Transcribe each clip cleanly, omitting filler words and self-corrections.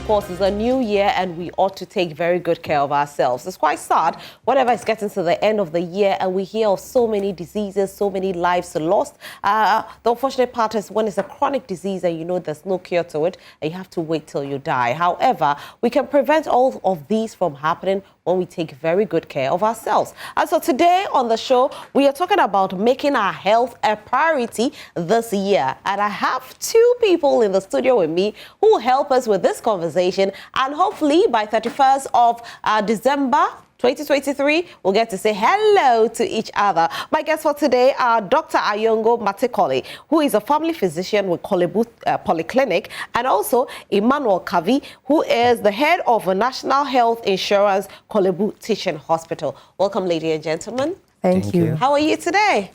course, it's a new year and we ought to take very good care of ourselves. It's quite sad whenever it's getting to the end of the year and we hear of so many diseases, so many lives lost. The unfortunate part is when it's a chronic disease and you know there's no cure to it and you have to wait till you die. However, we can prevent all of these from happening when we take very good care of ourselves. And so today on the show, we are talking about making our health a priority this year. And I have two people in the studio with me who will help us with this conversation. And hopefully by 31st of December, 2023, we'll get to say hello to each other. My guests for today are Dr. Ayongo Matekole, who is a family physician with Korle-Bu Polyclinic, and also Emmanuel Kavi, who is the head of a National Health Insurance Korle-Bu BuTeachingHospital. Welcome, ladies and gentlemen. Thank you. How are you today?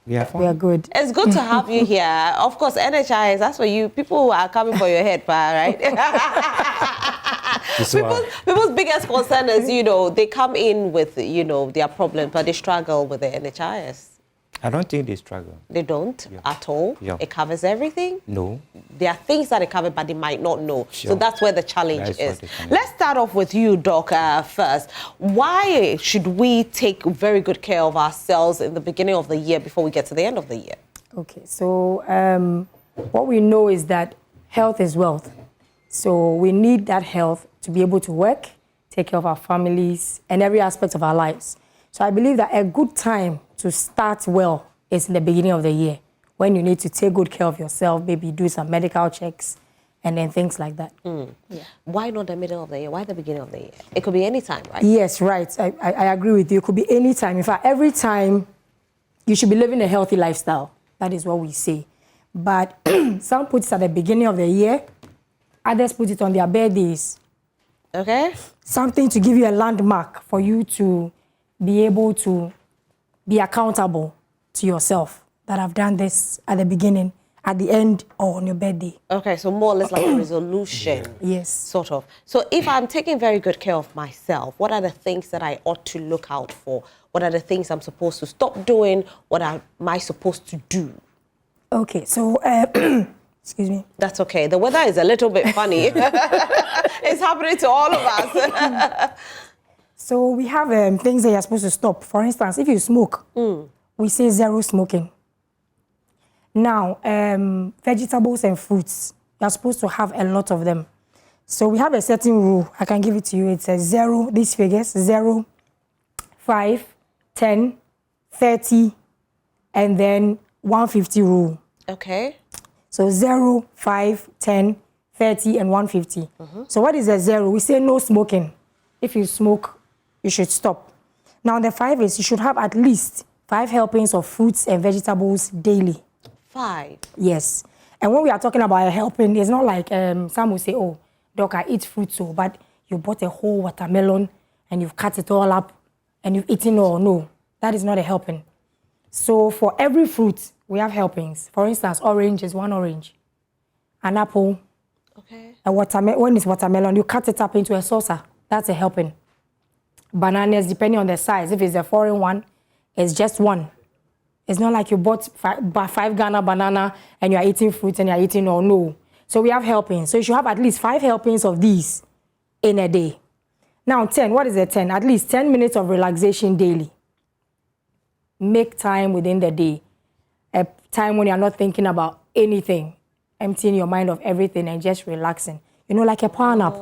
We are good. It's good to have you here. Of course, NHIS, that's for you. People who are coming for your head, right? People's biggest concern is, they come in with, their problems, but they struggle with the NHIS. I don't think they struggle. They don't at all? Yeah. It covers everything? No. There are things that it covers, but they might not know. Sure. So that's where the challenge is. Let's start off with you, Doc, first. Why should we take very good care of ourselves in the beginning of the year before we get to the end of the year? Okay, so what we know is that health is wealth. So we need that health to be able to work, take care of our families, and every aspect of our lives. So I believe that a good time to start well is in the beginning of the year, when you need to take good care of yourself, maybe do some medical checks, and then things like that. Yeah. Why not the middle of the year? Why the beginning of the year? It could be any time, right? Yes, right. I agree with you. It could be any time. In fact, every time you should be living a healthy lifestyle. That is what we say. But some put it at the beginning of the year, others put it on their birthdays. Okay. Something to give you a landmark for you to be able to be accountable to yourself, that I've done this at the beginning, at the end, or on your birthday. Okay, so more or less like a resolution. Yes. Sort of. So if I'm taking very good care of myself, what are the things that I ought to look out for? What are the things I'm supposed to stop doing? What am I supposed to do? Okay, so, excuse me. That's okay. The weather is a little bit funny. It's happening to all of us. So we have things that you're supposed to stop. For instance, if you smoke, we say zero smoking. Now, vegetables and fruits, you're supposed to have a lot of them. So we have a certain rule. I can give it to you. It says 0, these figures, 0, 5, 10, 30, and then 150 rule. Okay. So 0, 5, 10, 30, and 150. So what is the 0? We say no smoking. If you smoke, you should stop. Now the 5 is you should have at least 5 helpings of fruits and vegetables daily. 5? Yes. And when we are talking about a helping, it's not like some will say, oh, Doc, I eat fruits, but you bought a whole watermelon and you've cut it all up and you've eaten all. No, that is not a helping. So for every fruit, we have helpings. For instance, orange is 1 orange. An apple. Okay. A watermelon, when it's watermelon, you cut it up into a saucer. That's a helping. Bananas, depending on the size, if it's a foreign one, it's just 1. It's not like you bought 5 Ghana banana and you're eating fruit and you're eating all. No. So we have helpings. So you should have at least 5 helpings of these in a day. Now 10, what is a 10? At least 10 minutes of relaxation daily. Make time within the day. A time when you're not thinking about anything. Emptying your mind of everything and just relaxing. Like a power nap.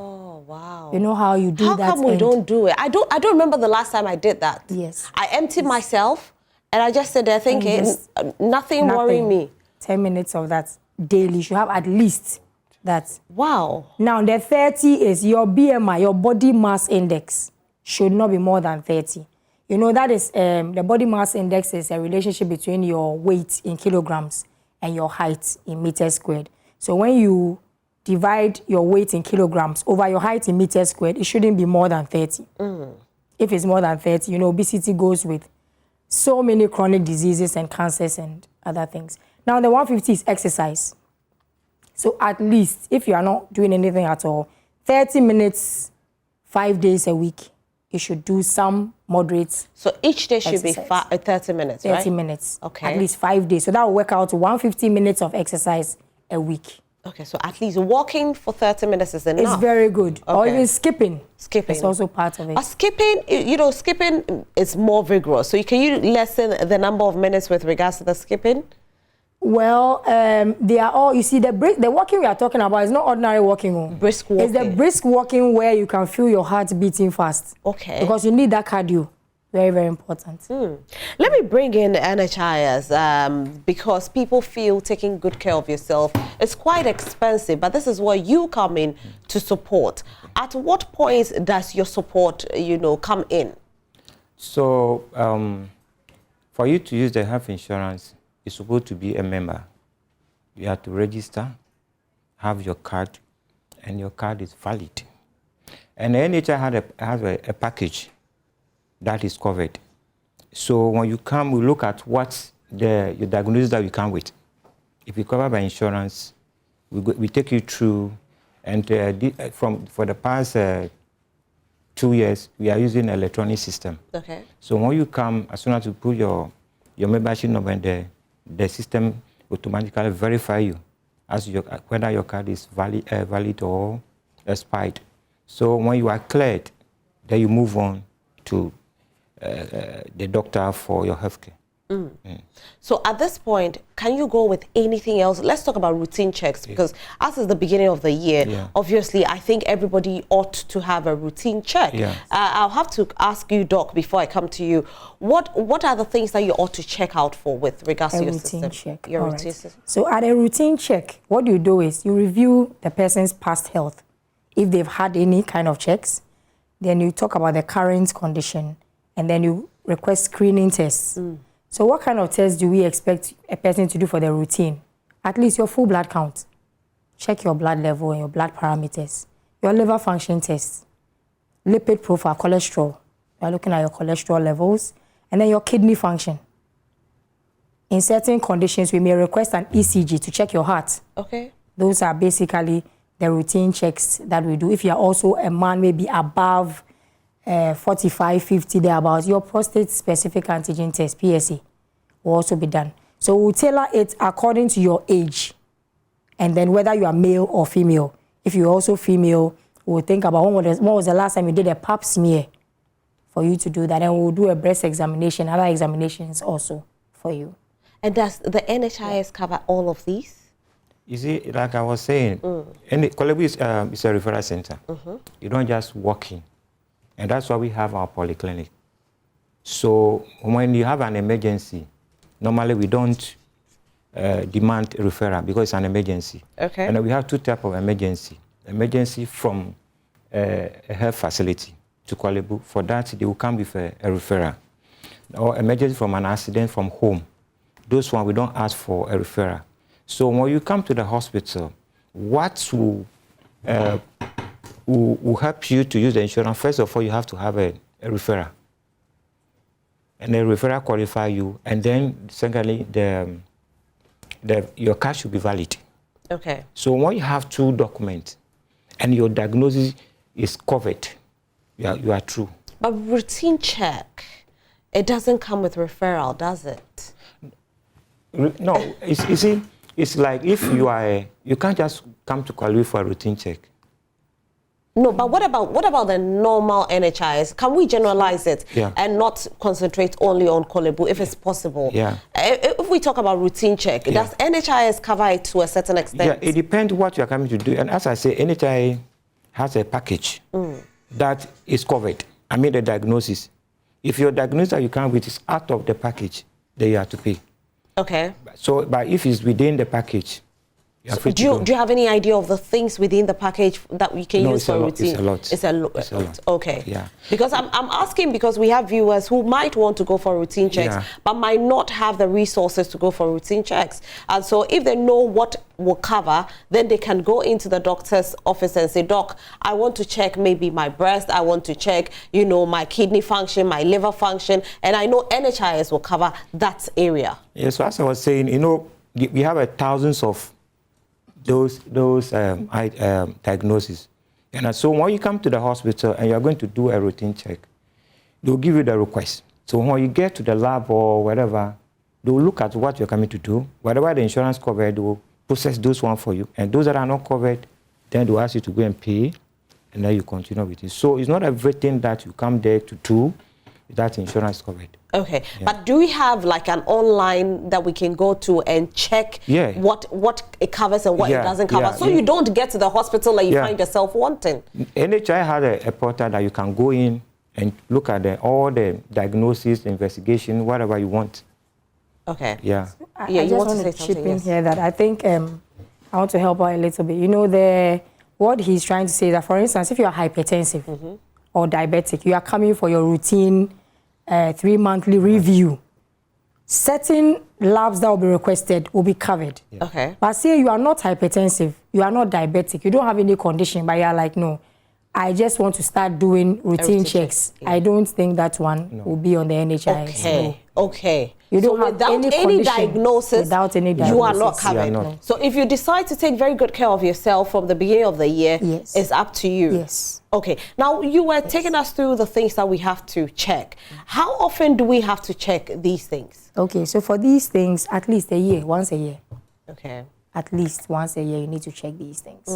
Wow. You know how you do that? How come we don't do it? I don't remember the last time I did that. Yes. I emptied myself and I just sat there thinking, nothing worrying me. 10 minutes of that daily. You should have at least that. Wow. Now, the 30 is your BMI, your body mass index, should not be more than 30. That is, the body mass index is a relationship between your weight in kilograms and your height in meters squared. So when you divide your weight in kilograms over your height in meters squared, it shouldn't be more than 30. If it's more than 30, obesity goes with so many chronic diseases and cancers and other things. Now, the 150 is exercise. So at least, if you are not doing anything at all, 30 minutes, 5 days a week, you should do some moderate. So each day should exercise. Be 30 minutes, 30 right? 30 minutes. Okay. At least 5 days. So that will work out to 150 minutes of exercise a week. Okay, so at least walking for 30 minutes is enough. It's very good. Okay. Or even skipping. Skipping. It's also part of it. But skipping, you know, skipping is more vigorous. So can you lessen the number of minutes with regards to the skipping? Well, they are all, you see, the walking we are talking about is not ordinary walking. Brisk walking. It's the brisk walking where you can feel your heart beating fast. Okay. Because you need that cardio. Very, very important. Let me bring in NHIS because people feel taking good care of yourself is quite expensive, but this is where you come in to support. At what point does your support, you know, come in? So, for you to use the health insurance, you're supposed to be a member. You have to register, have your card, and your card is valid. And the NHIS has a package that is covered. So when you come, we look at what your diagnosis that you come with. If you cover by insurance, we take you through, and for the past 2 years, we are using an electronic system. Okay. So when you come, as soon as you put your membership number in there, the system automatically verify you as whether your card is valid or expired. So when you are cleared, then you move on to the doctor for your healthcare. So at this point, can you go with anything else? Let's talk about routine checks, because as is the beginning of the year, obviously, I think everybody ought to have a routine check. I'll have to ask you, Doc, before I come to you, what are the things that you ought to check out for with regards to your system? Check. Your routine system. So at a routine check, what you do is you review the person's past health. If they've had any kind of checks, then you talk about the current condition, and then you request screening tests. So what kind of tests do we expect a person to do for their routine? At least your full blood count. Check your blood level and your blood parameters. Your liver function tests. Lipid profile, cholesterol. You're looking at your cholesterol levels. And then your kidney function. In certain conditions, we may request an ECG to check your heart. Okay. Those are basically the routine checks that we do. If you're also a man, maybe above 45, 50, thereabouts, your prostate-specific antigen test, PSA, will also be done. So we'll tailor it according to your age, and then whether you are male or female. If you're also female, we'll think about when was the last time you did a pap smear for you to do that, and we'll do a breast examination, other examinations also for you. And does the NHIS cover all of these? You see, like I was saying, Korle-Bu is a referral center. You don't just walk in. And that's why we have our polyclinic. So when you have an emergency, normally we don't demand referral because it's an emergency. Okay. And we have two types of emergency. Emergency from a health facility to Korle-Bu. For that, they will come with a referral. Or emergency from an accident from home. Those ones, we don't ask for a referral. So when you come to the hospital, what will help you to use the insurance? First of all, you have to have a referral. And the referral qualify you. And then, secondly, your card should be valid. Okay. So when you have two documents and your diagnosis is covered, you are true. But routine check, it doesn't come with referral, does it? No, you see, it's like if you can't just come to Korle-Bu for a routine check. No, but what about the normal NHIS? Can we generalize it and not concentrate only on Korle-Bu if it's possible? Yeah. If we talk about routine check, does NHIS cover it to a certain extent? Yeah, it depends what you're coming to do. And as I say, NHIS has a package that is covered. I mean the diagnosis. If your diagnosis that you come with is out of the package, then you have to pay. Okay. So, but if it's within the package, you're free to go. Do you have any idea of the things within the package that we can use for routine? It's a lot. It's a lot. Okay. Yeah. Because I'm asking because we have viewers who might want to go for routine checks, but might not have the resources to go for routine checks. And so if they know what will cover, then they can go into the doctor's office and say, Doc, I want to check maybe my breast, I want to check, you know, my kidney function, my liver function, and I know NHIS will cover that area. Yes, so as I was saying, you know, we have thousands of those diagnoses. And so when you come to the hospital and you're going to do a routine check, they'll give you the request. So when you get to the lab or whatever, they'll look at what you're coming to do. Whatever the insurance covered, they'll process those ones for you. And those that are not covered, then they'll ask you to go and pay, and then you continue with it. So it's not everything that you come there to do that insurance covered. Okay, but do we have like an online that we can go to and check what it covers and what it doesn't cover? So you don't get to the hospital and you find yourself wanting. NHI has a portal that you can go in and look at all the diagnosis, investigation, whatever you want. Okay. Yeah. I just want to chip in here that I think I want to help out a little bit. You know, what he's trying to say is that, for instance, if you are hypertensive or diabetic, you are coming for your routine 3-monthly review. Certain labs that will be requested will be covered. Yeah. Okay. But say you are not hypertensive, you are not diabetic, you don't have any condition, but you are like, no, I just want to start doing routine checks. I don't think that one will be on the NHIS. Okay. Okay. You don't so have without any diagnosis, you are not covered. Not. So if you decide to take very good care of yourself from the beginning of the year, it's up to you. Yes. Okay. Now, you were taking us through the things that we have to check. How often do we have to check these things? Okay. So for these things, at least a year, once a year. Okay. At least once a year, you need to check these things.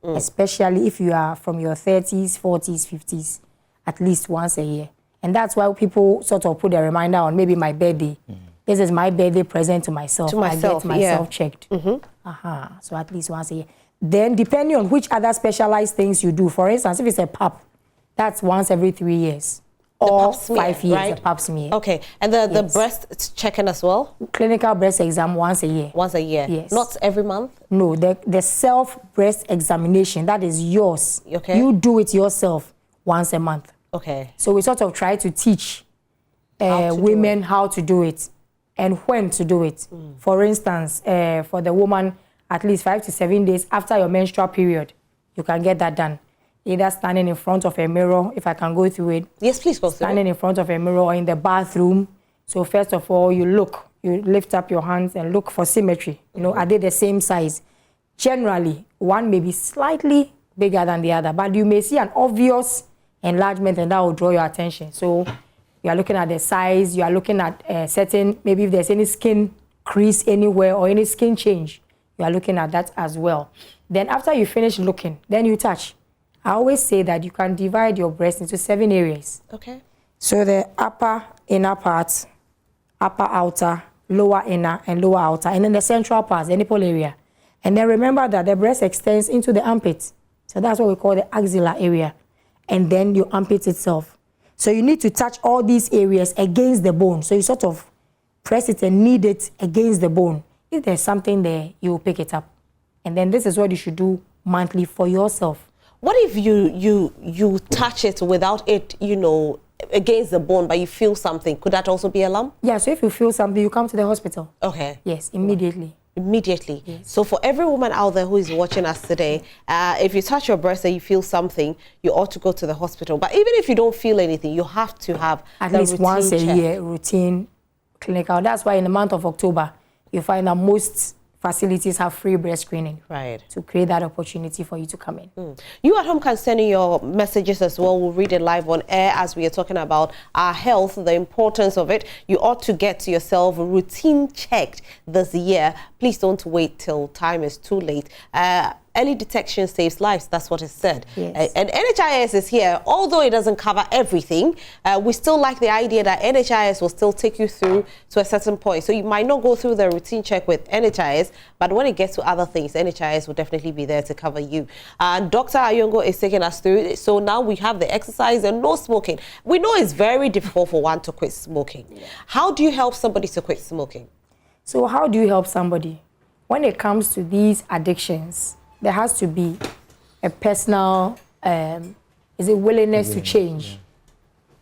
Especially if you are from your 30s, 40s, 50s, at least once a year. And that's why people sort of put a reminder on maybe my birthday. This is my birthday present to myself. I get myself checked. So at least once a year. Then depending on which other specialized things you do, for instance, if it's a pap, that's once every 3 years. Or 5 years, right? The pap smear. Okay. And the breast checking as well? Clinical breast exam once a year. Once a year? Yes. Not every month? No, the self-breast examination, that is yours. Okay. You do it yourself once a month. Okay. So we sort of try to teach women how to do it and when to do it. For instance, for the woman, at least 5 to 7 days after your menstrual period, you can get that done. Either standing in front of a mirror, if I can go through it. Yes, please go through it. Standing in front of a mirror or in the bathroom. So first of all, you lift up your hands and look for symmetry. You know, are they the same size? Generally, one may be slightly bigger than the other, but you may see an obvious enlargement and that will draw your attention. So you are looking at the size, you are looking at certain, maybe if there's any skin crease anywhere or any skin change, you are looking at that as well. Then after you finish looking, then you touch. I always say that you can divide your breast into 7 areas. Okay. So the upper inner part, upper outer, lower inner, and lower outer, and then the central part, the nipple area. And then remember that the breast extends into the armpit. So that's what we call the axilla area. And then your armpit itself. So you need to touch all these areas against the bone. So you sort of press it and knead it against the bone. If there's something there, you will pick it up. And then this is what you should do monthly for yourself. What if you touch it without it, you know, against the bone, but you feel something? Could that also be a lump? Yeah, so if you feel something, you come to the hospital. Okay. Yes, immediately. Immediately. Yes. So for every woman out there who is watching us today, if you touch your breast and you feel something, you ought to go to the hospital. But even if you don't feel anything, you have to have at least once a year routine clinical. That's why in the month of October, you find that most facilities have free breast screening. Right. To create that opportunity for you to come in. You at home can send in your messages as well. We'll read it live on air as we are talking about our health, the importance of it. You ought to get yourself routine checked this year. Please don't wait till time is too late. Early detection saves lives. That's what is said. Yes. And NHIS is here. Although it doesn't cover everything, we still like the idea that NHIS will still take you through to a certain point. So you might not go through the routine check with NHIS, but when it gets to other things, NHIS will definitely be there to cover you. And Dr. Ayongo is taking us through it. So now we have the exercise and no smoking. We know it's very difficult for one to quit smoking. How do you help somebody to quit smoking? So how do you help somebody? When it comes to these addictions, there has to be a personal, willingness to change. Yeah.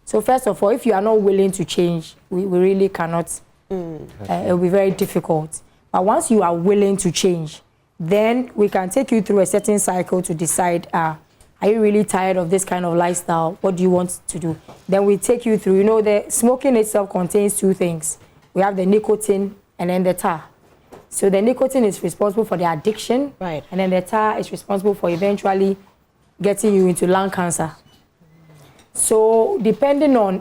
So first of all, if you are not willing to change, we really cannot, it will be very difficult. But once you are willing to change, then we can take you through a certain cycle to decide, are you really tired of this kind of lifestyle? What do you want to do? Then we take you through, you know, the smoking itself contains 2 things. We have the nicotine and then the tar. So the nicotine is responsible for the addiction, right? And then the tar is responsible for eventually getting you into lung cancer. So depending on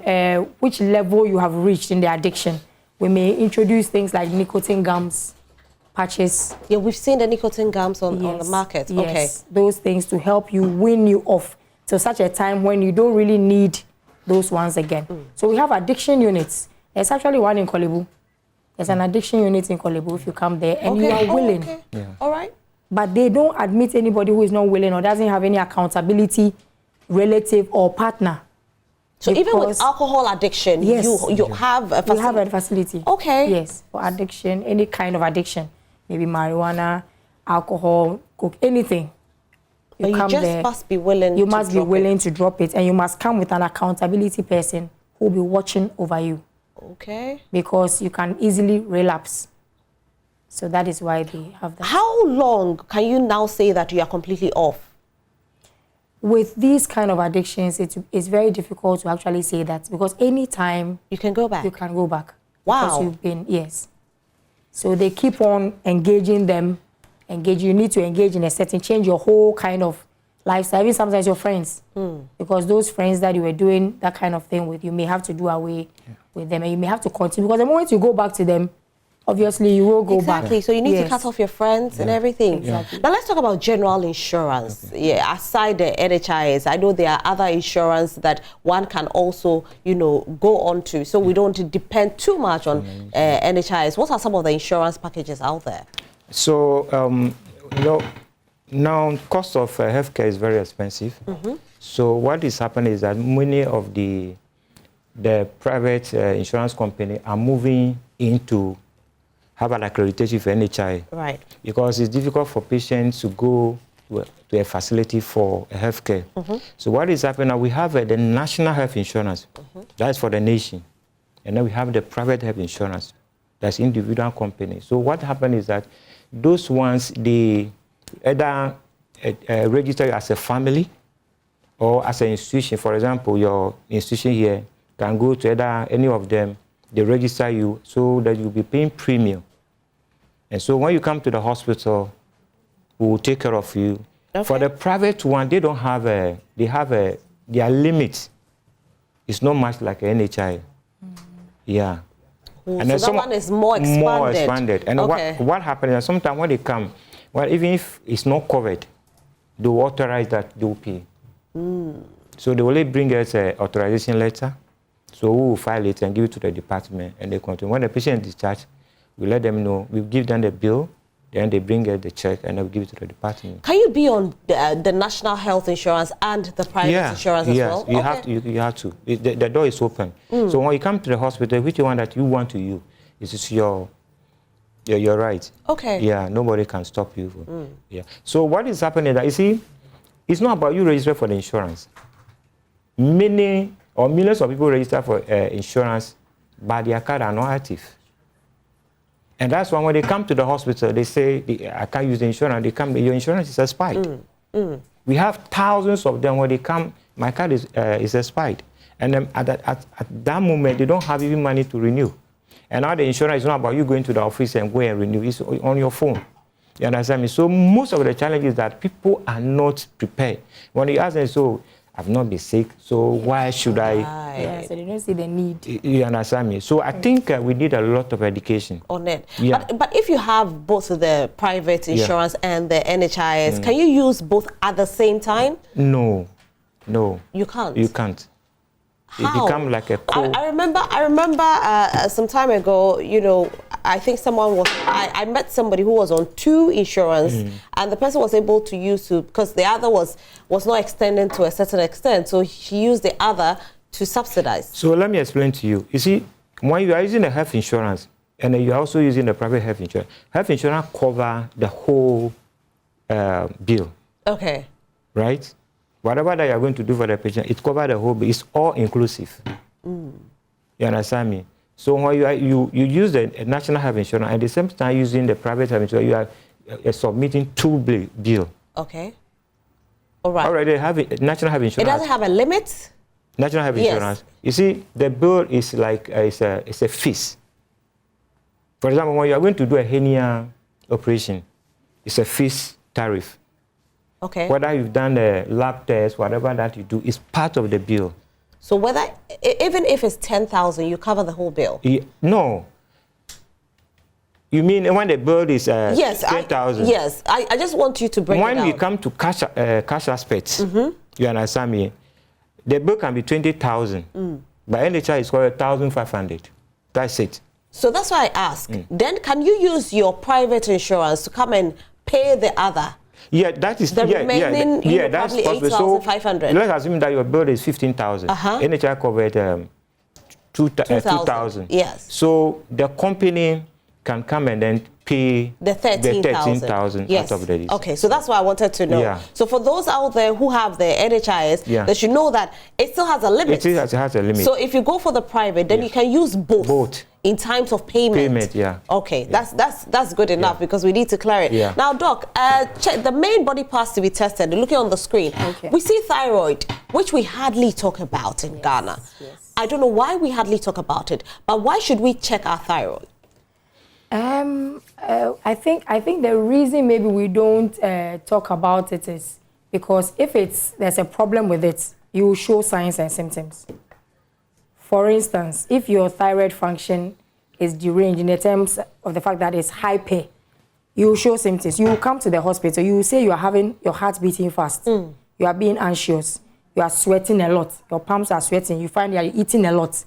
which level you have reached in the addiction, we may introduce things like nicotine gums patches. Yeah, we've seen the nicotine gums on the market. Yes, Okay. those things to help you wean you off to such a time when you don't really need those ones again. So we have addiction units. There's actually one in Korle-Bu. There's an addiction unit in Korle-Bu if you come there and you are willing. Okay. Yeah. All right. But they don't admit anybody who is not willing or doesn't have any accountability, relative or partner. So even with alcohol addiction, yes, you have a facility? We have a facility. Okay. Yes, for addiction, any kind of addiction. Maybe marijuana, alcohol, coke, anything. You just there, must be willing you must be willing to drop it. And you must come with an accountability person who will be watching over you. Okay. Because you can easily relapse. So that is why they have that. How long can you now say that you are completely off? With these kind of addictions, it's very difficult to actually say that because anytime you can go back. You can go back. Wow. Because you've been, yes. So they keep on engaging them. You need to engage in a setting, change your whole kind of lifestyle, even sometimes your friends. Because those friends that you were doing that kind of thing with, you may have to do away with them and you may have to continue. Because the moment you go back to them, obviously you will go back. Exactly. So you need to cut off your friends and everything. Exactly. Now let's talk about general insurance. Yeah, aside the NHIS, I know there are other insurance that one can also, go on to. So we don't depend too much on NHIS. What are some of the insurance packages out there? So, now cost of healthcare is very expensive. So what is happening is that many of the private insurance company are moving into have an accreditation for NHI. Right. Because it's difficult for patients to go to a facility for healthcare. So what is happening now, we have the national health insurance. That's for the nation. And then we have the private health insurance. That's individual company. So what happened is that those ones, they either register as a family or as an institution. For example, your institution here can go to either any of them. They register you so that you'll be paying premium. And so when you come to the hospital, we will take care of you. Okay. For the private one, they don't have their limit. It's not much like an NHI. Yeah. And so that one is more expanded. More expanded. And okay. what happens is sometimes when they come, well, even if it's not covered, they will authorize that they will pay. So they will bring us an authorization letter. So we will file it and give it to the department, and they continue. When the patient is discharged, we let them know. We give them the bill, then they bring the check, and they'll give it to the department. Can you be on the national health insurance and the private insurance as well? You have to. The door is open. So when you come to the hospital, which one that you want to use, it's your right. Okay. Yeah, nobody can stop you. Yeah. So what is happening is that, you see, it's not about you register for the insurance. Millions of people register for insurance, but their card are not active. And that's why when they come to the hospital, they say, I can't use the insurance. They come, your insurance is expired. We have thousands of them when they come, my card is expired. And then at that moment, they don't have even money to renew. And now the insurance is not about you going to the office and go and renew. It's on your phone. You understand me? So most of the challenge is that people are not prepared. When you ask them, so I've not been sick, so why should I? Yeah, so they don't see the need. You understand me? So I think we need a lot of education on it. Yeah. But if you have both the private insurance and the NHIS, can you use both at the same time? No. You can't? You can't. How? It becomes like a I remember some time ago, I think I met somebody who was on 2 insurance, and the person was able to use because the other was not extending to a certain extent, so he used the other to subsidize. So let me explain to you. You see, when you are using the health insurance and you are also using the private health insurance covers the whole bill. Okay. Right? Whatever that you are going to do for the patient, it covers the whole bill. It's all inclusive. You understand me? So when you use the national health insurance, at the same time using the private health insurance, you are submitting 2 bills. Okay. All right. Already have national health insurance. It doesn't have a limit? National health insurance. You see, the bill is like it's a fees. For example, when you are going to do a hernia operation, it's a fees tariff. Okay. Whether you've done a lab test, whatever that you do, is part of the bill. So even if it's 10,000, you cover the whole bill? No. You mean when the bill is yes, 10,000? Yes, I just want you to break it down. When we come to cash aspects, you understand me? The bill can be 20,000, but NHI is called 1,500. That's it. So that's why I ask. Then can you use your private insurance to come and pay the other? Yeah, that is the remaining. That's probably possible. 8,500. So let's assume that your bill is 15,000. NHI covered 2,000. Yes. So the company can come and then pay the 13,000 yes. out of the list. Okay, so that's what I wanted to know. Yeah. So for those out there who have the NHIS, they should know that it still has a limit. It has a limit. So if you go for the private, then you can use both. In times of payment. Yeah. Okay, that's good enough because we need to clear it. Yeah. Now, Doc, check the main body parts to be tested. Looking on the screen, we see thyroid, which we hardly talk about in Ghana. Yes. I don't know why we hardly talk about it, but why should we check our thyroid? I think the reason maybe we don't talk about it is because if there's a problem with it, you will show signs and symptoms. For instance, if your thyroid function is deranged in the terms of the fact that it's hyper, you will show symptoms. You will come to the hospital. You will say you are having your heart beating fast. You are being anxious. You are sweating a lot. Your palms are sweating. You find you are eating a lot.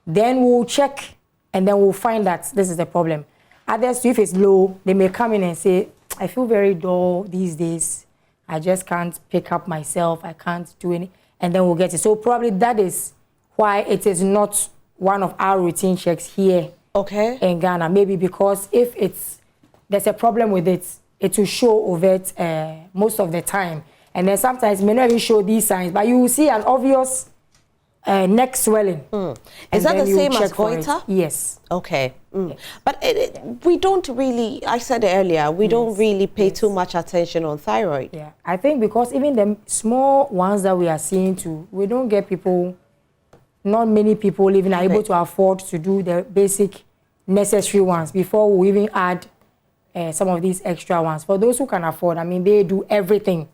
Then we'll check and then we'll find that this is the problem. Others, if it's low, they may come in and say, I feel very dull these days. I just can't pick up myself. I can't do any. And then we'll get it. So probably that is why it is not one of our routine checks here in Ghana. Maybe because if there's a problem with it, it will show overt most of the time. And then sometimes it may not even show these signs, but you will see an obvious neck swelling. Is that the same as goiter? Yes. Okay. Yes. But we don't really, I said earlier, we don't really pay too much attention on thyroid. Yeah. I think because even the small ones that we are seeing too, we don't get people, not many people even are able to afford to do the basic necessary ones before we even add some of these extra ones. For those who can afford, I mean, they do everything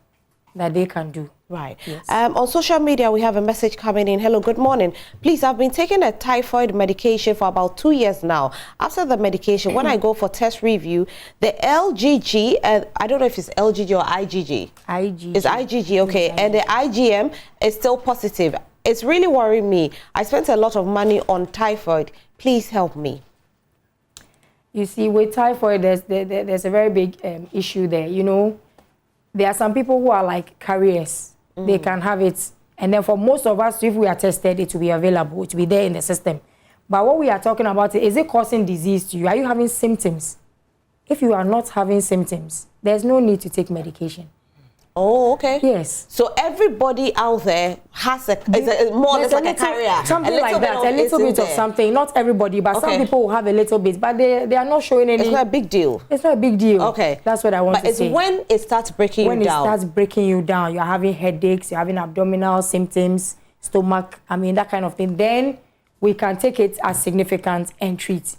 that they can do. Right. Yes. On social media, we have a message coming in. Hello, good morning. Please, I've been taking a typhoid medication for about 2 years now. After the medication, when I go for test review, the LGG, I don't know if it's LGG or IgG. IgG. It's IgG, okay. And the IgM is still positive. It's really worrying me. I spent a lot of money on typhoid. Please help me. You see, with typhoid, there's a very big issue there. You know, there are some people who are like carriers. They can have it. And then for most of us, if we are tested, it will be available. It will be there in the system. But what we are talking about is it causing disease to you? Are you having symptoms? If you are not having symptoms, there's no need to take medication. Oh, okay. Yes. So everybody out there has more or less like a carrier. Something like that, a little bit of something. Not everybody, but some people will have a little bit, but they are not showing any. It's not a big deal. It's not a big deal. Okay. That's what I want to say. But it's when it starts breaking you down. When it starts breaking you down, you're having headaches, you're having abdominal symptoms, stomach, I mean, that kind of thing. Then we can take it as significant and treat.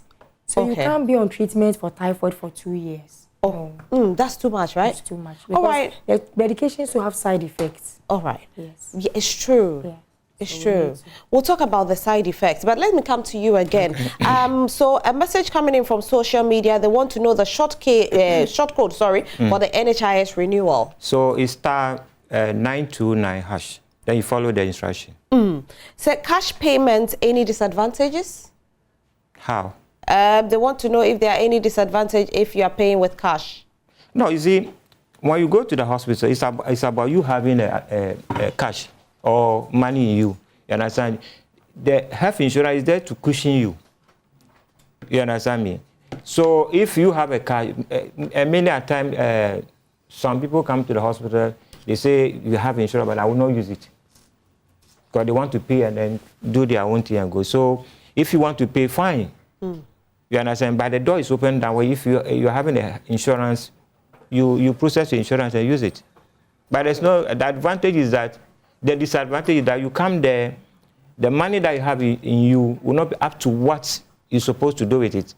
So you can't be on treatment for typhoid for 2 years. Oh, that's too much, right? It's too much. All right. The medications will have side effects. All right. Yes. Yeah, it's true. Yeah. It's true. We'll talk about the side effects, but let me come to you again. So a message coming in from social media. They want to know the short code, for the NHIS renewal. So it's star 929#. Then you follow the instruction. So cash payment, any disadvantages? How? They want to know if there are any disadvantage if you are paying with cash. No, you see, when you go to the hospital, it's about you having a cash or money in you. You understand? The health insurance is there to cushion you. You understand me? So if you have a cash, many a time, some people come to the hospital, they say, you have insurance, but I will not use it. Because they want to pay and then do their own thing and go. So if you want to pay, fine. You understand? But the door is open that way. If you're having an insurance, you process your insurance and use it. But there's no, the advantage is that, the disadvantage is that you come there, the money that you have in you will not be up to what you're supposed to do with it.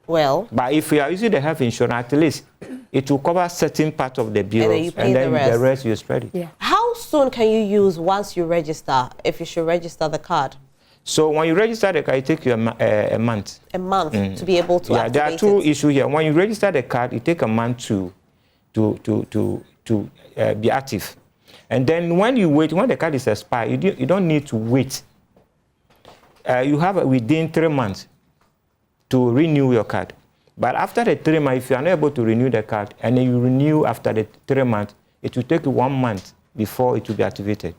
Well. But if you are using the health insurance, at least it will cover certain part of the bills, and then the rest you spread it. Yeah. How soon can you use once you register, if you should register the card? So when you register the card, it takes you a month. A month to be able to activate there are two it. issues here. When you register the card, it takes a month to be active. And then when you wait, when the card is expired, you don't need to wait. You have within 3 months to renew your card. But after the 3 months, if you are not able to renew the card, and then you renew after the 3 months, it will take 1 month before it will be activated.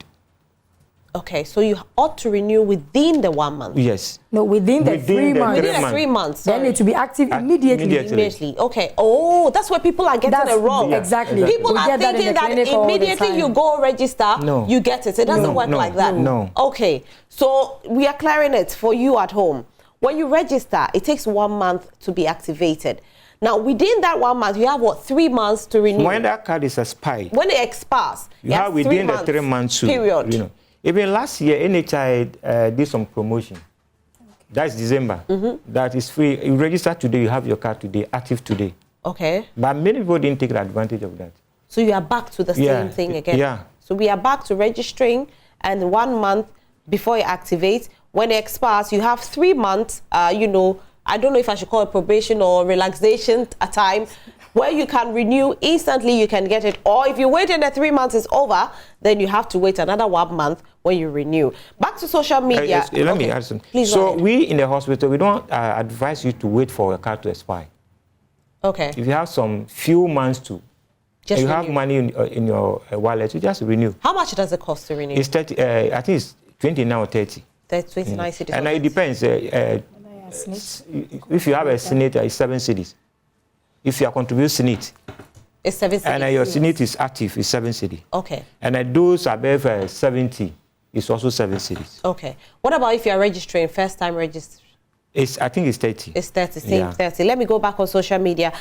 Okay, so you ought to renew within the 1 month. Yes. No, within the 3 months. Within the 3 months. Then it will be active immediately. Immediately. Okay. Oh, that's where people are getting it wrong. Exactly. People are thinking that immediately you go register, you get it. It doesn't work like that. No. Okay. So we are clearing it for you at home. When you register, it takes 1 month to be activated. Now, within that 1 month, you have what, 3 months to renew? When that card is expired. When it expires, you have within the 3 months period. You know. Even last year, NHI did some promotion. That's December. That is free. You register today, you have your card today, active today. Okay. But many people didn't take advantage of that. So you are back to the same thing again. Yeah. So we are back to registering, and 1 month before you activate. When it expires, you have 3 months, you know, I don't know if I should call it probation or relaxation a time, where you can renew instantly, you can get it. Or if you wait and the 3 months is over, then you have to wait another 1 month when you renew. Back to social media. Let me add something. Please so we in the hospital, we don't advise you to wait for your card to expire. Okay. If you have some few months to, just you renew. have money in your wallet, you just renew. How much does it cost to renew? It's 30, I think it's 29 or 30. That's 29 cities. And it depends. If you have a Senate, it's 7 cities. If you are contributing Senate, it's 7 cities. And your Senate is active, it's 7 cities. Okay. And those above 70, it's also 7 cities. Okay. What about if you are registering, first time registration? I think it's 30. It's 30, same 30. Let me go back on social media.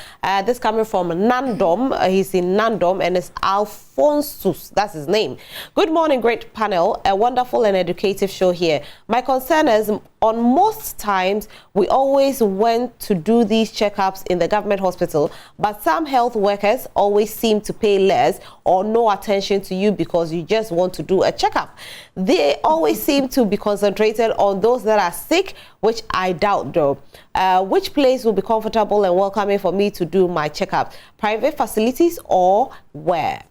This coming from Nandom. He's in Nandom, and it's Alphonsus. That's his name. Good morning, great panel. A wonderful and educative show here. My concern is, on most times, we always went to do these checkups in the government hospital, but some health workers always seem to pay less or no attention to you because you just want to do a checkup. They always seem to be concentrated on those that are sick, which I doubt though. Which place will be comfortable and welcoming for me to do my checkup? Private facilities or where?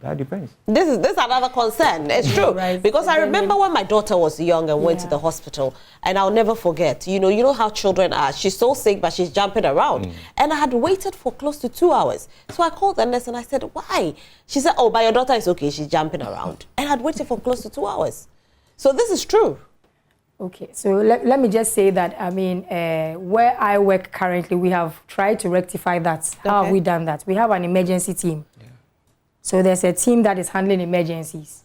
That depends. This is another concern. It's true. Right. Because I remember when my daughter was young and went to the hospital, and I'll never forget, you know how children are. She's so sick, but she's jumping around. And I had waited for close to 2 hours. So I called the nurse and I said, why? She said, oh, but your daughter is okay. She's jumping around. And I'd waited for close to 2 hours. So this is true. Okay, so let me just say that, I mean, where I work currently, we have tried to rectify that. How have we done that? We have an emergency team. So there's a team that is handling emergencies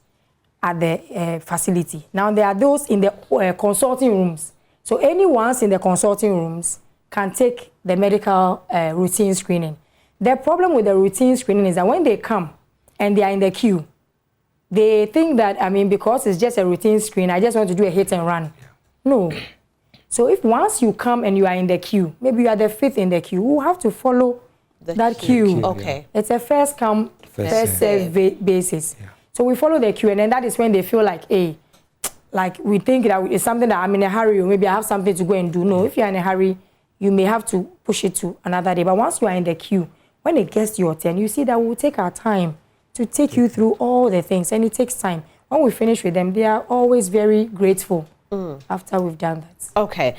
at the facility. Now there are those in the consulting rooms. So anyone in the consulting rooms can take the medical routine screening. The problem with the routine screening is that when they come and they are in the queue, they think that, I mean, because it's just a routine screen, I just want to do a hit and run. No. So if once you come and you are in the queue, maybe you are the 5th in the queue, you have to follow that queue. Okay. It's a first come, first serve basis. So we follow the queue, and then that is when they feel like, hey, like we think that it's something that I'm in a hurry, or maybe I have something to go and do. No, if you're in a hurry, you may have to push it to another day. But once you are in the queue, when it gets to your turn, you see that we'll take our time to take you through all the things, and it takes time. When we finish with them, they are always very grateful after we've done that. Okay.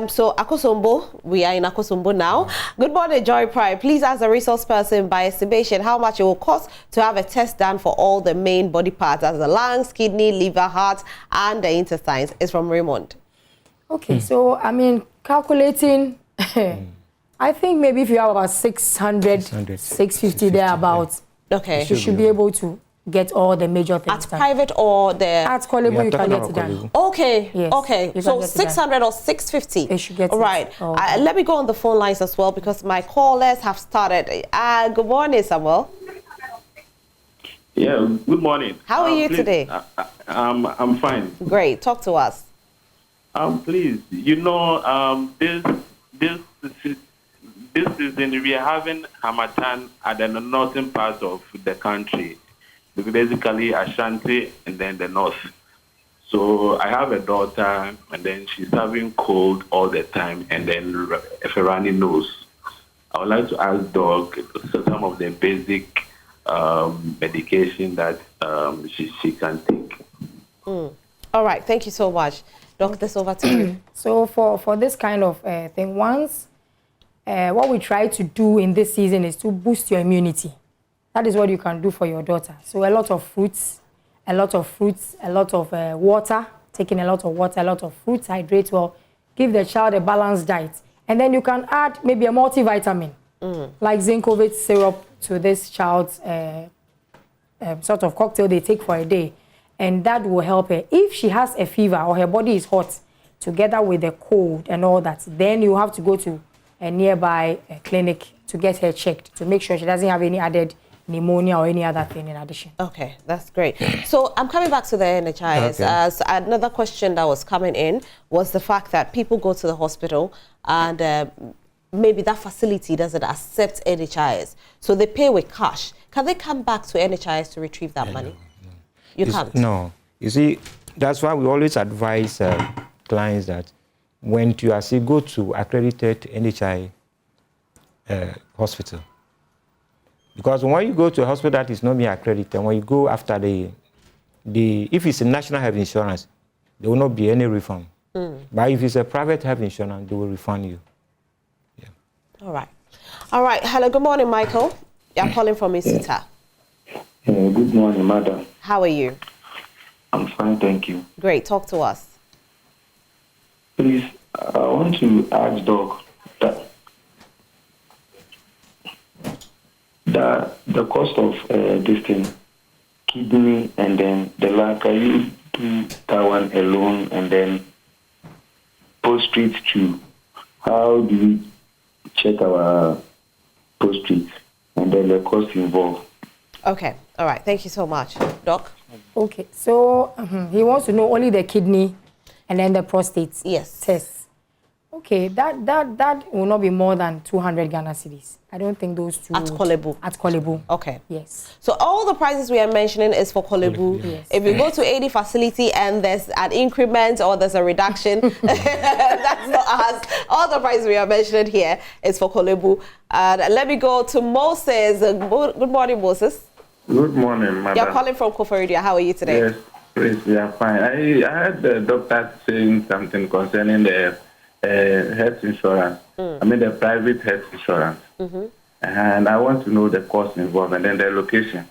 So Akosombo, we are in Akosombo now. Good morning, Joy Pride. Please ask the resource person by estimation how much it will cost to have a test done for all the main body parts, as the lungs, kidney, liver, heart, and the intestines. It's from Raymond. Okay, so I mean, calculating, I think maybe if you have about 600, 650 thereabouts, okay, you should be able to get all the major things at done. private or the At Korle-Bu, you can get it done. Okay, Yes, okay. So 600 or 650. You should get all right. it. Let me go on the phone lines as well because my callers have started. Good morning, Samuel. Yeah, good morning. How are you today? I'm fine. Great. Talk to us. Please, you know, this season we are having Hamatan at the northern part of the country, basically Ashanti and then the north. So I have a daughter, and then she's having cold all the time, and then a runny nose. I would like to ask Doc some of the basic medication that she can take. All right, thank you so much. Doc, this over to you. So for this kind of thing, once what we try to do in this season is to boost your immunity. That is what you can do for your daughter. So a lot of fruits, a lot of water, taking a lot of water, a lot of fruits, hydrate well, give the child a balanced diet. And then you can add maybe a multivitamin, like Zinkovate syrup to this child's sort of cocktail they take for a day. And that will help her. If she has a fever or her body is hot, together with the cold and all that, then you have to go to a nearby clinic to get her checked to make sure she doesn't have any added pneumonia or any other thing in addition. Okay, that's great. So I'm coming back to the NHIS. Okay. So another question that was coming in was the fact that people go to the hospital and maybe that facility doesn't accept NHIS. So they pay with cash. Can they come back to NHIS to retrieve that money? No. You can't? No. You see, that's why we always advise clients that when you actually go to accredited NHI hospital, because when you go to a hospital that is not being accredited, when you go after if it's a national health insurance, there will not be any refund. But if it's a private health insurance, they will refund you. Yeah. All right. All right. Hello, good morning, Michael. I'm calling from Isuta. Good morning, madam. How are you? I'm fine, thank you. Great. Talk to us. Please, I want to ask Doc that the cost of this thing, kidney and then the lung, can you do that one alone and then prostate too? How do we check our prostate and then the cost involved? Okay. All right. Thank you so much. Doc? Okay, so he wants to know only the kidney and then the prostate test. Okay, that will not be more than 200 Ghana cedis. I don't think those two... At Korle-Bu? At Korle-Bu. Okay. Yes. So all the prices we are mentioning is for Korle-Bu. Yes. If you go to any facility and there's an increment or there's a reduction, that's not us. All the prices we are mentioning here is for Korle-Bu. Let me go to Moses. Good morning, Moses. Good morning, madam. You're calling from Koforidua. How are you today? Yes, please, we are fine. I heard the doctor saying something concerning the health insurance. I mean the private health insurance. And I want to know the cost involved and then the location.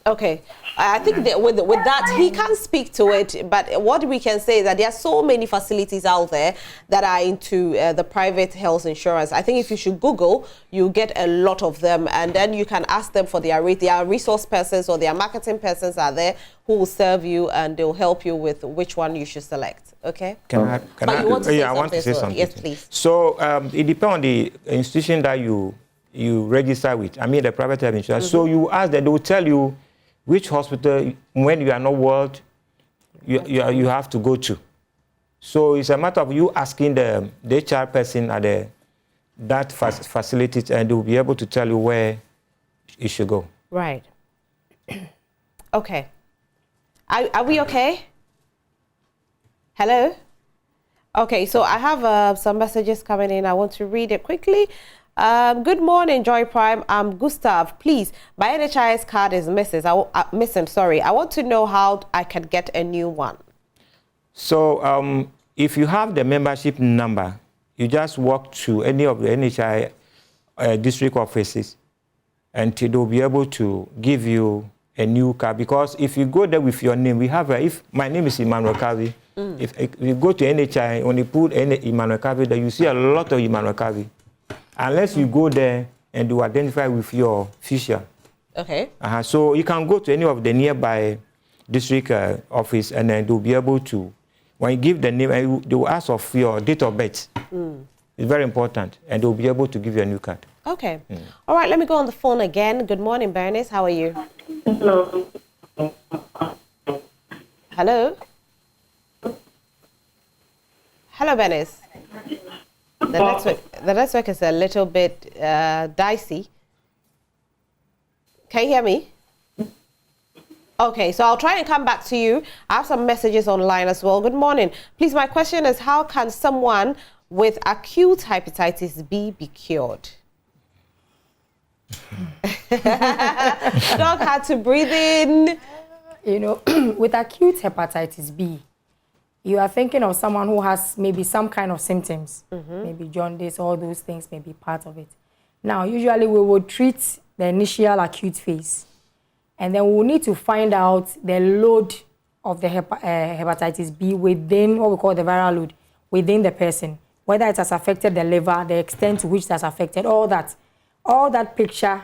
Okay. I think that with that, he can't speak to it, but what we can say is that there are so many facilities out there that are into the private health insurance. I think if you should Google, you get a lot of them, and then you can ask them for their resource persons or their marketing persons are there who will serve you and they'll help you with which one you should select. Okay? I want to say something. Yes, please. So it depends on the institution that you register with. I mean the private health insurance. So you ask them, they will tell you which hospital, when you are not well, you have to go to. So it's a matter of you asking the HR person at that facility, and they will be able to tell you where you should go. Right. Okay. Are we okay? Hello? Okay, so I have some messages coming in. I want to read it quickly. Good morning, Joy Prime. I'm Gustav. Please, my NHIS card is missing. Sorry. I want to know how I can get a new one. So if you have the membership number, you just walk to any of the NHI district offices and they'll be able to give you a new card. Because if you go there with your name, we have if my name is Emmanuel Kavi. If you go to NHI, when you put Emmanuel Kavi there, you see a lot of Emmanuel Kavi. Unless you go there and you identify with your official. Okay. So you can go to any of the nearby district office and then they'll be able to, when you give the name, they will ask of your date of birth. It's very important, and they'll be able to give you a new card. Okay. All right, let me go on the phone again. Good morning, Bernice. How are you? Hello. Hello? Hello, Bernice. The network is a little bit dicey. Can you hear me? Okay, so I'll try and come back to you. I have some messages online as well. Good morning. Please, my question is, how can someone with acute hepatitis B be cured? Dog had to breathe in. You know, with acute hepatitis B, you are thinking of someone who has maybe some kind of symptoms, maybe jaundice, all those things may be part of it. Now, usually we will treat the initial acute phase, and then we will need to find out the load of the hepatitis B within what we call the viral load within the person, whether it has affected the liver, the extent to which it has affected, all that picture,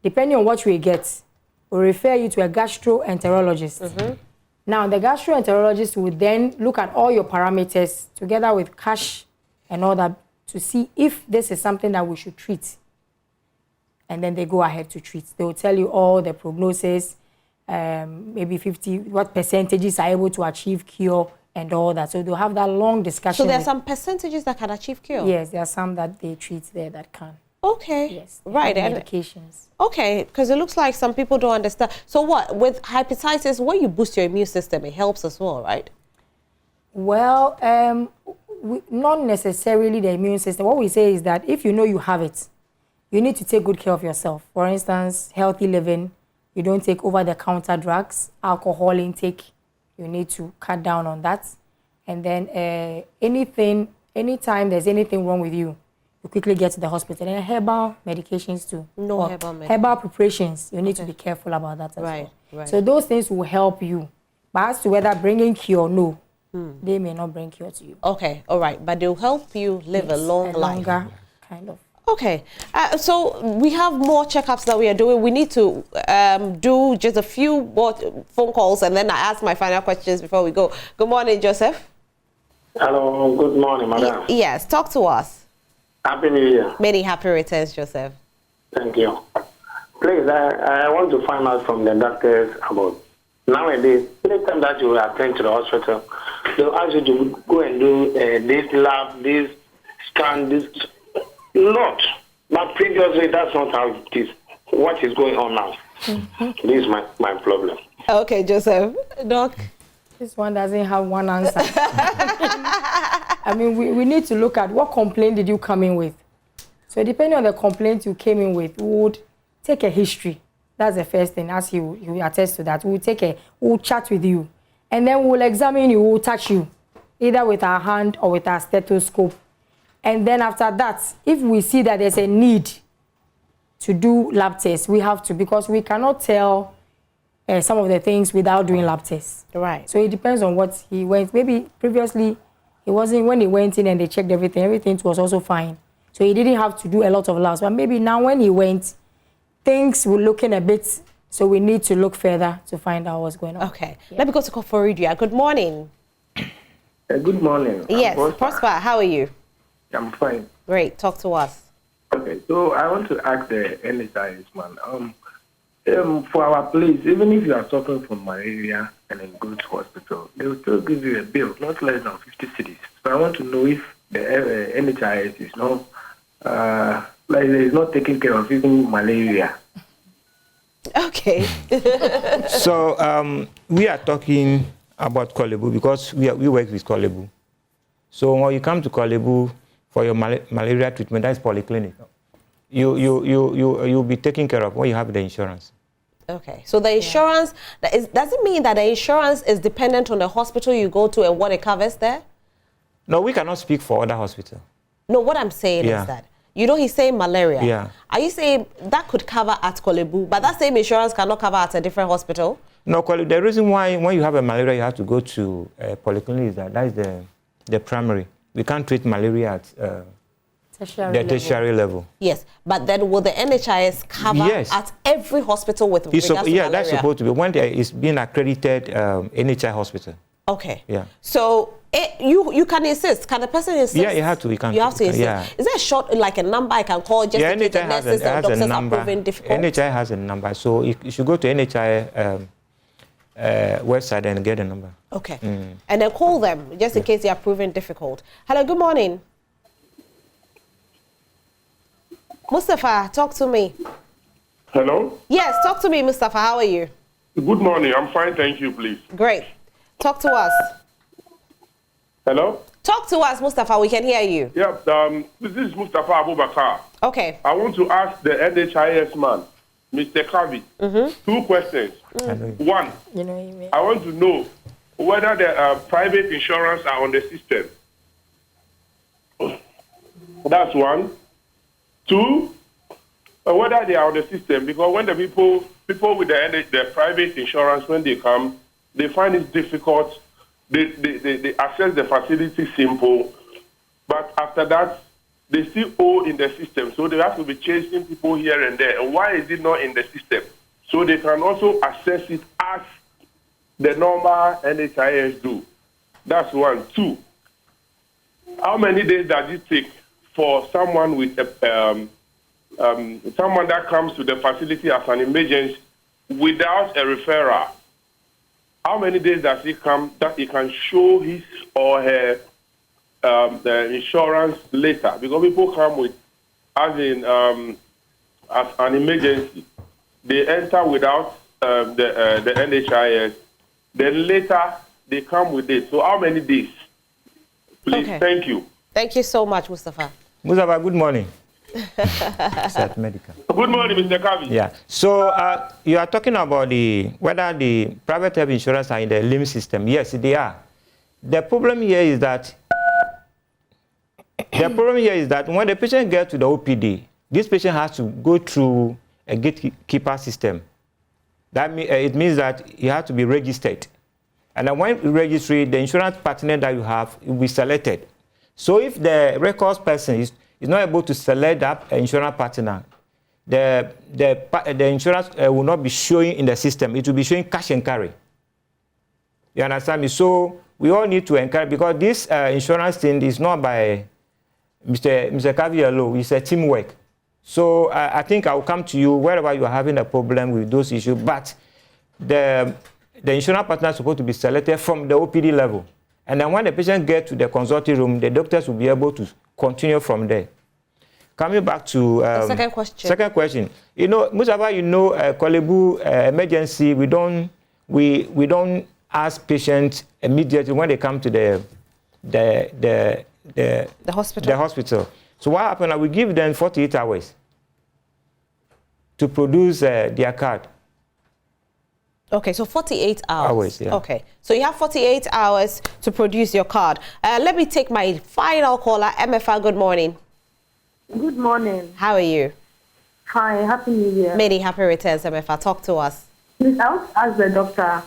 depending on what we get, will refer you to a gastroenterologist. Now, the gastroenterologist will then look at all your parameters together with cash and all that to see if this is something that we should treat. And then they go ahead to treat. They will tell you all the prognosis, maybe 50, what percentages are able to achieve cure and all that. So they'll have that long discussion. So there are some percentages that can achieve cure? Yes, there are some that they treat there that can. Okay. Yes. Right. And medications. okay, because it looks like some people don't understand. So what, with hepatitis, when you boost your immune system, it helps as well, right? Well, not necessarily the immune system. What we say is that if you know you have it, you need to take good care of yourself. For instance, healthy living. You don't take over-the-counter drugs, alcohol intake. You need to cut down on that. And then anytime there's anything wrong with you, you quickly get to the hospital. And herbal medications too. No herbal medications. Herbal preparations. You need to be careful about that as well. Right. So those things will help you. But as to whether bringing cure, no. They may not bring cure to you. Okay, all right. But they'll help you live a long life. Longer, kind of. Okay, so we have more checkups that we are doing. We need to do just a few more phone calls, and then I ask my final questions before we go. Good morning, Joseph. Hello, good morning, madam. Yes, talk to us. Happy New Year. Many happy returns, Joseph. Thank you. Please, I want to find out from the doctors about nowadays, anytime that you attend to the hospital, they'll ask you to go and do this lab, this scan, this lot. But previously, that's not how it is. What is going on now? This is my problem. Okay, Joseph. Doc? This one doesn't have one answer. I mean, we need to look at what complaint did you come in with. So depending on the complaint you came in with, we would take a history. That's the first thing, as you attest to that. We'll chat with you. And then we'll examine you, we'll touch you, either with our hand or with our stethoscope. And then after that, if we see that there's a need to do lab tests, we have to, because we cannot tell some of the things without doing lab tests. Right. So it depends on what he went. Maybe previously, it wasn't, when he went in and they checked everything was also fine. So he didn't have to do a lot of labs. But maybe now when he went, things were looking a bit, so we need to look further to find out what's going on. Okay. Yeah. Let me go to Korle-Bu. Good morning. Good morning. Yes, Prosper, how are you? I'm fine. Great, talk to us. Okay, so I want to ask the NHIS man, for our place, even if you are suffering from malaria and then go to hospital, they will still give you a bill, not less than 50 cedis. So I want to know if the NHIS is not, is not taking care of even malaria. Okay. So we are talking about Korle-Bu because we work with Korle-Bu. So when you come to Korle-Bu for your malaria treatment, that's polyclinic. You'll be taken care of when you have the insurance. Okay, so the insurance, does it mean that the insurance is dependent on the hospital you go to and what it covers there? No, we cannot speak for other hospitals. No, what I'm saying is that, you know, he's saying malaria. Yeah. Are you saying that could cover at Korle-Bu, but that same insurance cannot cover at a different hospital? No, the reason why when you have a malaria, you have to go to a polyclinic is that's the primary. We can't treat malaria at tertiary level. Yes, but then will the NHIS cover at every hospital with regards to malaria? That's supposed to be when there is being accredited NHI hospital. Okay. Yeah. So you can insist. Can the person insist? Yeah, you have to. You have to insist. Yeah. Is there a short, like a number I can call just in case the nurses and doctors are proving difficult? NHI has a number, so you should go to NHI website and get a number. Okay. And then call them just in case they are proving difficult. Hello, good morning. Mustafa, talk to me. Hello? Yes, talk to me, Mustafa. How are you? Good morning. I'm fine, thank you, please. Great. Talk to us. Hello? Talk to us, Mustafa. We can hear you. Yeah, this is Mustafa Abubakar. Okay. I want to ask the NHIS man, Mr. Kavi, 2 questions. One, I want to know whether the private insurance are on the system. That's one. 2, whether they are on the system, because when the people with the private insurance, when they come, they find it difficult. They access the facility simple, but after that, they still owe in the system. So they have to be chasing people here and there. And why is it not in the system? So they can also access it as the normal NHIS do. That's 1. 2, how many days does it take for someone with someone that comes to the facility as an emergency without a referral? How many days does it come that he can show his or her the insurance later? Because people come with, as an emergency, they enter without the NHIS. Then later they come with it. So how many days? Please, thank you. Thank you so much, Mustafa. Mustafa, good morning. Set medical. Good morning, Mr. Kavi. Yeah. So you are talking about whether the private health insurance are in the limb system. Yes, they are. The problem here is that when the patient gets to the OPD, this patient has to go through a gatekeeper system. It means that he has to be registered. And then when you register, the insurance partner that you have will be selected. So if the records person is not able to select that insurance partner, the insurance will not be showing in the system. It will be showing cash and carry. You understand me? So we all need to encourage, because this insurance thing is not by Mr. Kavi alone. It's a teamwork. So I think I will come to you wherever you are having a problem with those issues. But the insurance partner is supposed to be selected from the OPD level. And then when the patient gets to the consulting room, the doctors will be able to continue from there. Coming back to the second question. Second question. You know, Mustafa, Korle-Bu emergency, we don't ask patients immediately when they come to the hospital. The hospital. So what happens? We give them 48 hours to produce their card. Okay, so 48 hours. Yeah. Okay, so you have 48 hours to produce your card. Let me take my final caller, MFR. Good morning. Good morning. How are you? Hi, Happy New Year. Many happy returns, MFR. Talk to us. Please, I want to ask the doctor,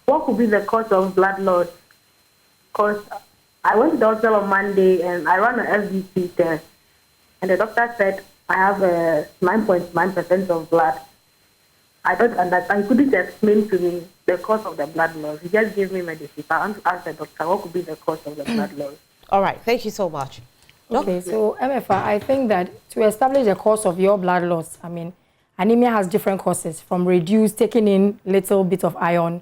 what could be the cause of blood loss? Because I went to the hospital on Monday and I ran an FBC test. And the doctor said I have 9.9% of blood. I don't understand. He couldn't explain to me the cause of the blood loss. He just gave me medicine. I want to ask the doctor, what could be the cause of the blood loss? All right. Thank you so much. Okay, so MFR, I think that to establish the cause of your blood loss, I mean, anemia has different causes, from reduced, taking in little bit of iron,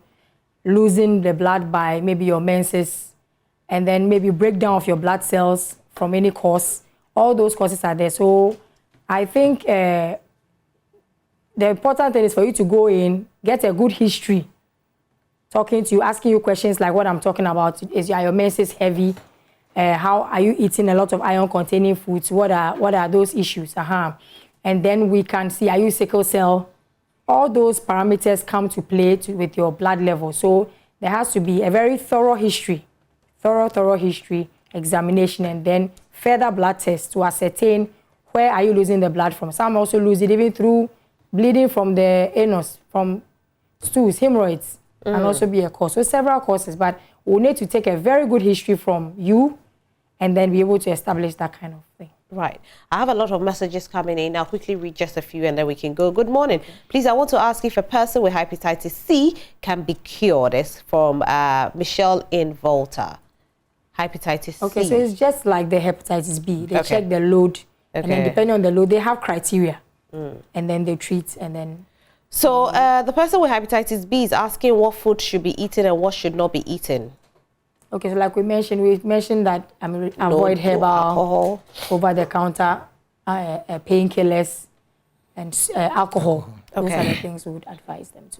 losing the blood by maybe your menses, and then maybe breakdown of your blood cells from any cause. All those causes are there. So I think the important thing is for you to go in, get a good history, talking to you, asking you questions like what I'm talking about. Are your menses heavy? How are you eating a lot of iron-containing foods? What are those issues? And then we can see, are you sickle cell? All those parameters come to play with your blood level. So there has to be a very thorough history, thorough history, examination, and then further blood tests to ascertain where are you losing the blood from. Some also lose it even through bleeding from the anus, from stools, hemorrhoids, and also be a cause. So several causes, but we'll need to take a very good history from you and then be able to establish that kind of thing. Right. I have a lot of messages coming in. I'll quickly read just a few and then we can go. Good morning. Please, I want to ask if a person with hepatitis C can be cured. It's from Michelle in Volta. Hepatitis C. Okay, so it's just like the hepatitis B. They check the load, and then depending on the load, they have criteria. And then they treat, and then... So the person with hepatitis B is asking what food should be eaten and what should not be eaten. Okay, so like we mentioned that avoid herbal, alcohol, over-the-counter painkillers, and alcohol. Those are the things we would advise them to.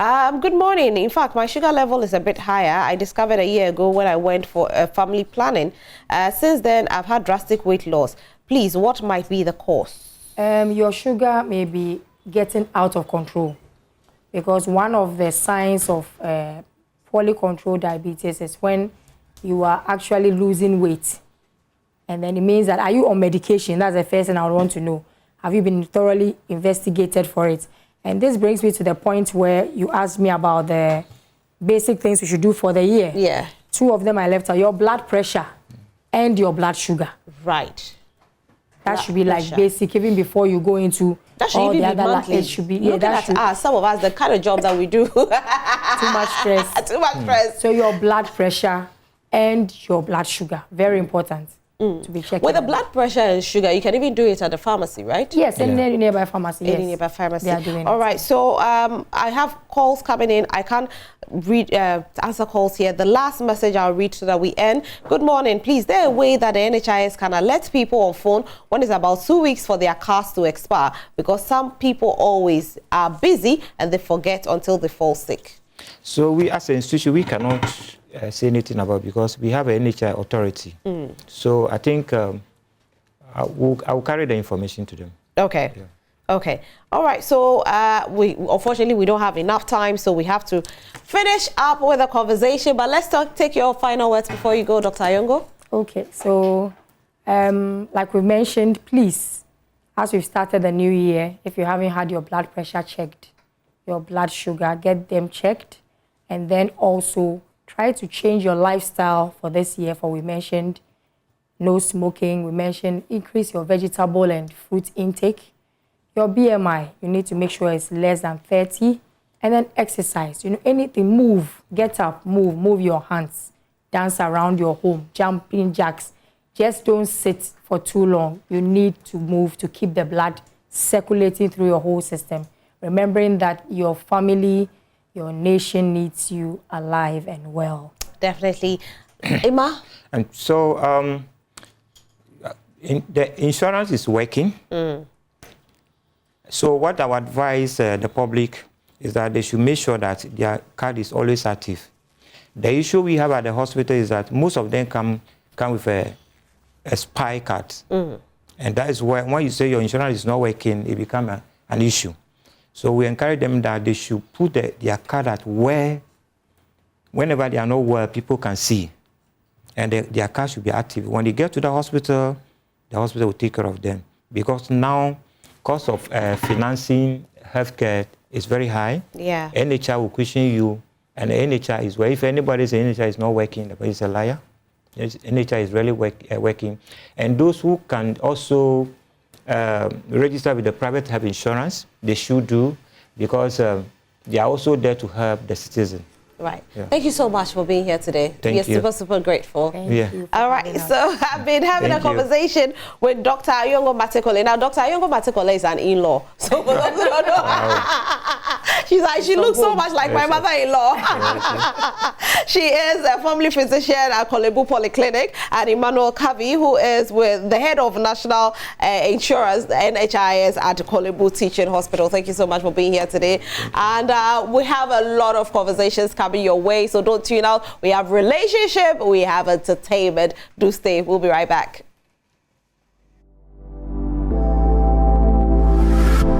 Good morning. In fact, my sugar level is a bit higher. I discovered a year ago when I went for family planning. Since then, I've had drastic weight loss. Please, what might be the cause? Your sugar may be getting out of control, because one of the signs of poorly controlled diabetes is when you are actually losing weight. And then it means that, are you on medication? That's the first thing I would want to know. Have you been thoroughly investigated for it? And this brings me to the point where you asked me about the basic things we should do for the year. Yeah. 2 of them I left are your blood pressure and your blood sugar. Right. That should be like basic, even before you go into all the other monthly. It should be, yeah, that should. Some of us, the kind of job that we do. Too much stress. Too much stress. So your blood pressure and your blood sugar, very important to be checked. With the blood pressure and sugar, you can even do it at the pharmacy, right? Yes, in any nearby pharmacy. Yes. Any nearby pharmacy. They are doing All right, so I have calls coming in. I can't read answer calls here. The last message I'll read so that we end. Good morning. Please, is there a way that the NHIS can alert people on phone when it's about 2 weeks for their cards to expire? Because some people always are busy and they forget until they fall sick. So we, as an institution, we cannot say anything about, because we have an NHI authority. So I think I will carry the information to them. Okay. Yeah. Okay. All right. So unfortunately we don't have enough time, so we have to finish up with the conversation. But let's take your final words before you go, Dr. Ayongo. Okay. So like we mentioned, please, as we've started the new year, if you haven't had your blood pressure checked, your blood sugar, get them checked, and then also try to change your lifestyle for this year. For we mentioned no smoking, we mentioned increase your vegetable and fruit intake. Your BMI, you need to make sure it's less than 30, and then exercise. You know, anything, move, get up, move your hands, dance around your home, jumping jacks. Just don't sit for too long. You need to move to keep the blood circulating through your whole system. Remembering that your family, your nation needs you alive and well. Definitely. Emma? And so the insurance is working. So what I would advise the public is that they should make sure that their card is always active. The issue we have at the hospital is that most of them come with a spy card. And that is why when you say your insurance is not working, it becomes an issue. So we encourage them that they should put their card at where, whenever they are not well, people can see. And their card should be active. When they get to the hospital will take care of them. Because now, cost of financing healthcare is very high. Yeah. NHI will question you, and the NHI is where, if anybody says NHI is not working, the person is a liar. NHI is really working. And those who can also register with the private health insurance, they should do, because they are also there to help the citizen. Right. Yeah. Thank you so much for being here today. Thank you. We're super grateful. Thank you. All right. So I've been having a conversation with Dr. Ayongo Matekole. Now, Dr. Ayongo Matekole is an in-law. So for those who don't know, she's like, she looks so much like my mother-in-law. She is a family physician at Korle-Bu Polyclinic, and Emmanuel Kavi, who is with the head of national insurance, the NHIS at Korle-Bu BuTeachingHospital. Thank you so much for being here today. And we have a lot of conversations coming your way, so don't tune out. We have relationship, we have entertainment. Do stay. We'll be right back.